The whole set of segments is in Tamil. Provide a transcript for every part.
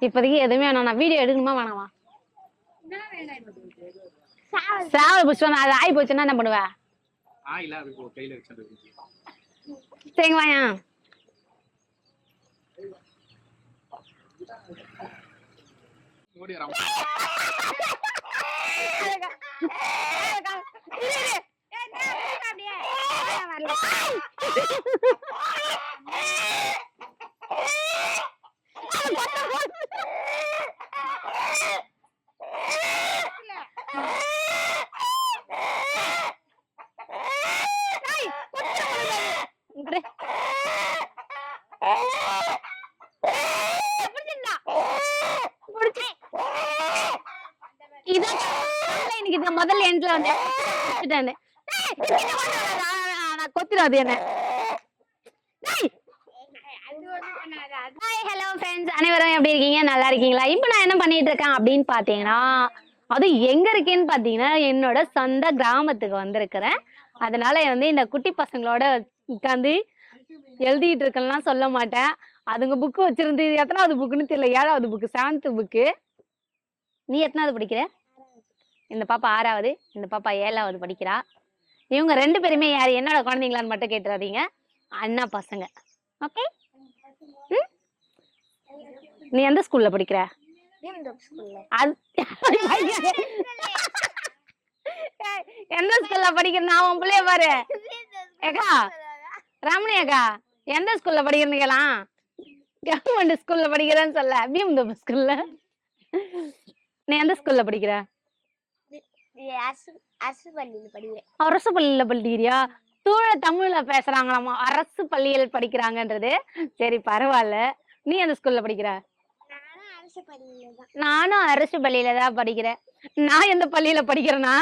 இப்போதைக்கு எதுவுமே வேணாம். நான் வீடியோ எடுக்கணுமா வேணாமா? சாவல் புஷ்பம் அது ஆகி போச்சுன்னா என்ன பண்ணுவேன்? சரிங்க வாயா. முதல்ல எண்ட்ல வந்து கொத்திராது என்ன. ஹலோ ஃப்ரெண்ட்ஸ், அனைவரும் எப்படி இருக்கீங்க? நல்லா இருக்கீங்களா? இப்போ நான் என்ன பண்ணிட்டு இருக்கேன் அப்படின்னு பாத்தீங்கன்னா, அது எங்க இருக்கேன்னு பாத்தீங்கன்னா என்னோட சொந்த கிராமத்துக்கு வந்திருக்கிறேன். அதனால வந்து இந்த குட்டி பசங்களோட உட்காந்து எழுதிட்டு இருக்கேன்லாம் சொல்ல மாட்டேன். அதுங்க புக்கு வச்சிருந்து எத்தனாவது புக்குன்னு தெரியல. 7வது புக்கு, 7th புக்கு. நீ எத்தனாவது படிக்கிற? இந்த பாப்பா 6வது, இந்த பாப்பா 7வது படிக்கிறா. இவங்க 2 பேருமே யாரு என்னோட குழந்தைங்களான்னு மட்டும் கேட்டுறாதீங்க, அண்ணா பசங்க. ஓகே. நீ எந்த ஸ்கூல்ல படிக்கிற? எந்த ஸ்கூல்ல படிக்கிறேன் நான் உன் பிள்ளைய பாரு. ஏக்கா ராமணி அக்கா எந்த ஸ்கூல்ல படிக்கிறேன்னு கேலாம். கவர்மெண்ட் ஸ்கூல்ல படிக்கிறேன்னு சொல்ல. பிஎம்டபிள்யூ ஸ்கூல்ல. நீ எந்த ஸ்கூல்ல படிக்கிற? அரசு பள்ளியில படிக்கிறியா? தூள தமிழ்ல பேசுறாங்களாமா அரசு பள்ளியில் படிக்கிறாங்கன்றது. சரி பரவாயில்ல. நீ எந்த ஸ்கூல்ல படிக்கிற? நானும் அரசு பள்ளியில தான் படிக்கிறேன். நான் எந்த பள்ளியில படிக்கிறேன்னா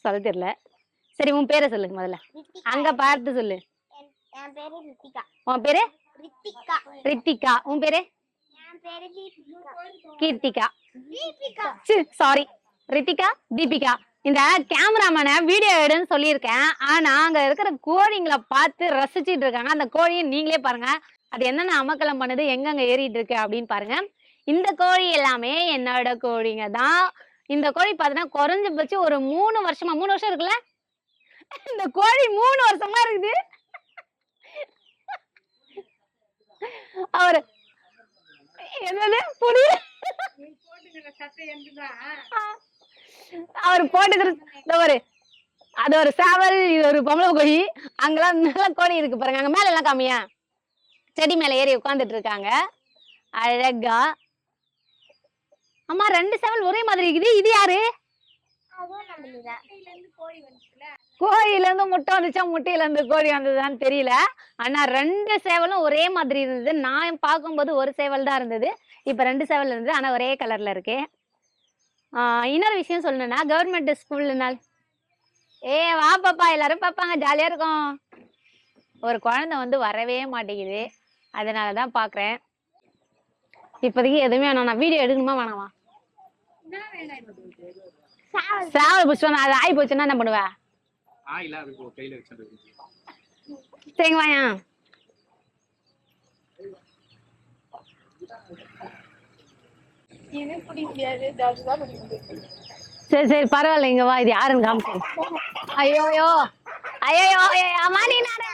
சொல்ல தெரியல. சரி உன் பேரை சொல்லுங்க முதல்ல. அங்க பார்த்து சொல்லு. உன் பேரு? ரித்திகா. உன் பேரு? கீர்த்திகா. சாரி, ரித்திகா, தீபிகா. இந்த கேமராமேன வீடியோ எடுன்னு சொல்லியிருக்கேன். ஆனா அங்க இருக்கிற கோழிங்களை பார்த்து ரசிச்சிட்டு இருக்காங்க. அந்த கோழியை நீங்களே பாருங்க. அது என்னென்ன அமக்கலம் பண்ணுது, எங்கெங்க ஏறிட்டு இருக்கு அப்படின்னு பாருங்க. இந்த கோழி எல்லாமே என்னோட கோழிங்க தான். இந்த கோழி பார்த்தீங்கன்னா குறைஞ்சபட்ச ஒரு 3 வருஷமா, 3 வருஷம் இருக்குல்ல. இந்த கோழி 3 வருஷமா இருக்குது. அவரு என்னது புரியல. அவர் போட்டுக்கிற அது ஒரு சேவல், இது ஒரு பொம்பளை கோழி. அங்கெல்லாம் நல்ல கோழி இருக்கு பாருங்க. அங்க மேல எல்லாம் காமியா செடி மேல ஏறி உட்காந்துட்டு இருக்காங்க அழகா. அம்மா 2 சேவல் ஒரே மாதிரி இருக்குது. இது யாரு? கோழில இருந்து முட்டை வந்துச்சா முட்டையில இருந்து கோழி வந்ததுதான் தெரியல. ஆனா 2 சேவலும் ஒரே மாதிரி இருந்தது. நான் பார்க்கும்போது ஒரு சேவல் தான் இருந்தது. இப்ப 2 சேவல் இருந்தது. ஆனா ஒரே கலர்ல இருக்கு. இன்னொரு விஷயம் சொல்லணும்னா கவர்மெண்ட் ஸ்கூல்னால வா பாப்பா எல்லாரும் பாப்பாங்க, ஜாலியா இருக்கும். ஒரு குழந்தை வந்து வரவே மாட்டேங்குது. அதனாலதான் பாக்குறேன். இப்போதைக்கு எதுவுமே வேணாம். நான் வீடியோ எடுக்கணுமா வேணாமா? சாவல் புஷ்பம் அது ஆகி போச்சுன்னா என்ன பண்ணுவேன்? சரிங்க வாயா. சரி சரி பரவாயில்ல. இங்க வா. இது யாருன்னு காமிச்சு. ஐயோயோ ஐயோ மாட்டினாரே.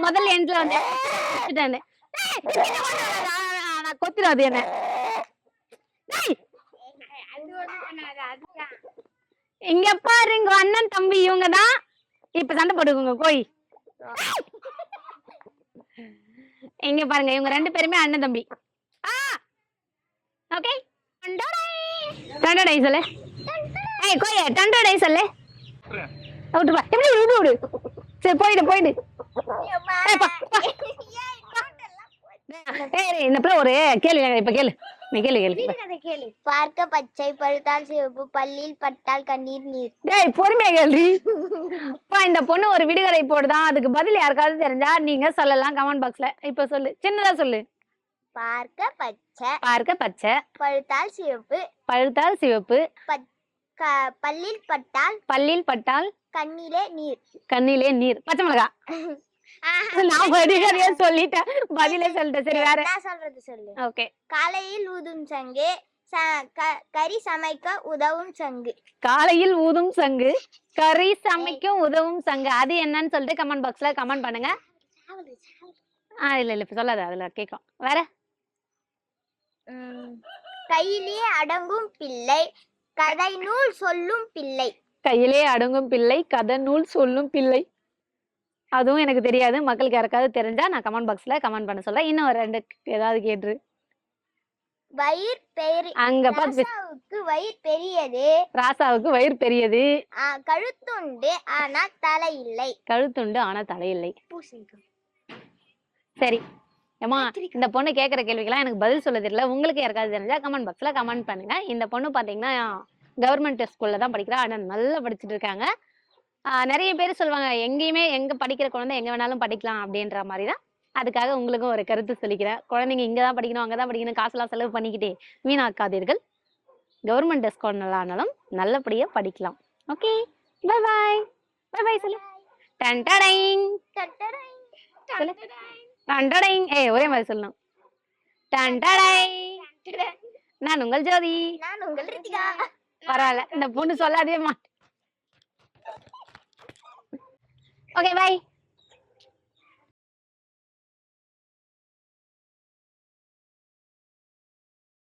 முதல்ல எண்ட்ல வந்து கொத்திராது என்ன. இங்க பாருங்க அண்ணன் தம்பி இவங்கதான் இப்ப சண்டை போட்டுக்கோங்க கோழி. இங்க பாருங்க இவங்க 2 பேருமே அண்ணன் தம்பி. ஓகே டண்டடை சொல்லு. ஏய் கோழி டண்டடை சொல்லு. விட்டு பா. எப்படி விடு விடு. சரி போயிடு போயிடு. இந்த பிள்ளை ஒரு கேள்வி இப்ப கேளு, நீ கேளு. பார்க்க பச்சை, பழுத்தால் சிவப்பு, பல்லில் பட்டால் கண்ணீர் நீர். டேய் பொறுமையா கேள்வி. இந்த பொண்ணு ஒரு விடுகதை போடுதான், அதுக்கு பதில் யாருக்காவது தெரிஞ்சா நீங்க சொல்லலாம் கமெண்ட் பாக்ஸ்ல. இப்ப சொல்லு, சின்னதா சொல்லு. பார்க்க பச்சை, பழுத்தால் சிவப்பு, பல்லில் பட்டால் கண்ணிலே நீர். பச்சை மிளகா. நான் விடுகதையா சொல்லிட்டேன், பதிலே சொல்லிட்டேன். சரி வேற சொல்றது சொல்லு. ஓகே. காலையில் ஊதும் சங்கு, கறி சமைக்க உதவும் சங்கு. காலையில் ஊதும் சங்கு, கறி சமைக்கும் உதவும் சங்கு. அது என்னன்னு சொல்லிட்டு கமெண்ட் பாக்ஸ்ல கமெண்ட் பண்ணுங்க. இல்ல இப்ப சொல்லாத, அதுல கேட்கும். வேற கையிலே அடங்கும் பிள்ளை, கதை நூல் சொல்லும் பிள்ளை. கையிலே அடங்கும் பிள்ளை, கதை நூல் சொல்லும் பிள்ளை. அதுவும் எனக்கு தெரியாது. மக்களுக்கு யாருக்காவது தெரிஞ்சா நான் கமெண்ட் பாக்ஸ்ல கமெண்ட் பண்ண சொல்றேன். இன்னும் ஒரு 2 ஏதாவது கேட்டு. வயிறு பெரிய, அங்க வயிறு பெரியது, ராசாவுக்கு வயிறு பெரியது, கழுத்துண்டு ஆனா தலை இல்லை. கழுத்துண்டு ஆனா தலை இல்லை. சரி ஏமா, இந்த பொண்ணு கேட்குற கேள்விக்கெல்லாம் எனக்கு பதில் சொல்ல தெரியல. உங்களுக்கு யாருக்காவது தெரிஞ்சா கமெண்ட் பாக்ஸ்ல கமெண்ட் பண்ணுங்க. இந்த பொண்ணு பாத்தீங்கன்னா கவர்மெண்ட் ஸ்கூல்ல தான் படிக்கிறா, ஆனா நல்லா படிச்சுட்டு இருக்காங்க. நிறைய பேர் சொல்லுவாங்க எங்கேயுமே எங்க படிக்கிற குழந்தை எங்க வேணாலும் படிக்கலாம் அப்படின்ற மாதிரி தான். அதுக்காக உங்களுக்கும் ஒரு கருத்து சொல்லிக்கிறேன். குழந்தைங்க இங்கதான் படிக்கணும் அங்கதான் படிக்கணும் காசுலாம் செலவு பண்ணிக்கிட்டே வீணாக்காதீர்கள். கவர்மெண்ட் ஸ்கூல்னாலும் நல்லபடியா படிக்கலாம். Okay, bye bye. Bye bye சொல்லு. டன்டடைங் சொல்லு. டன்டடைங். ஒரே மாதிரி சொல்லணும். டன்டடைங். நான் உங்கள் ஜோதி. நான் உங்கள் ரித்திகா. பரவாயில்ல, இந்த பொண்ணு சொல்லாதே மா. Okay, by.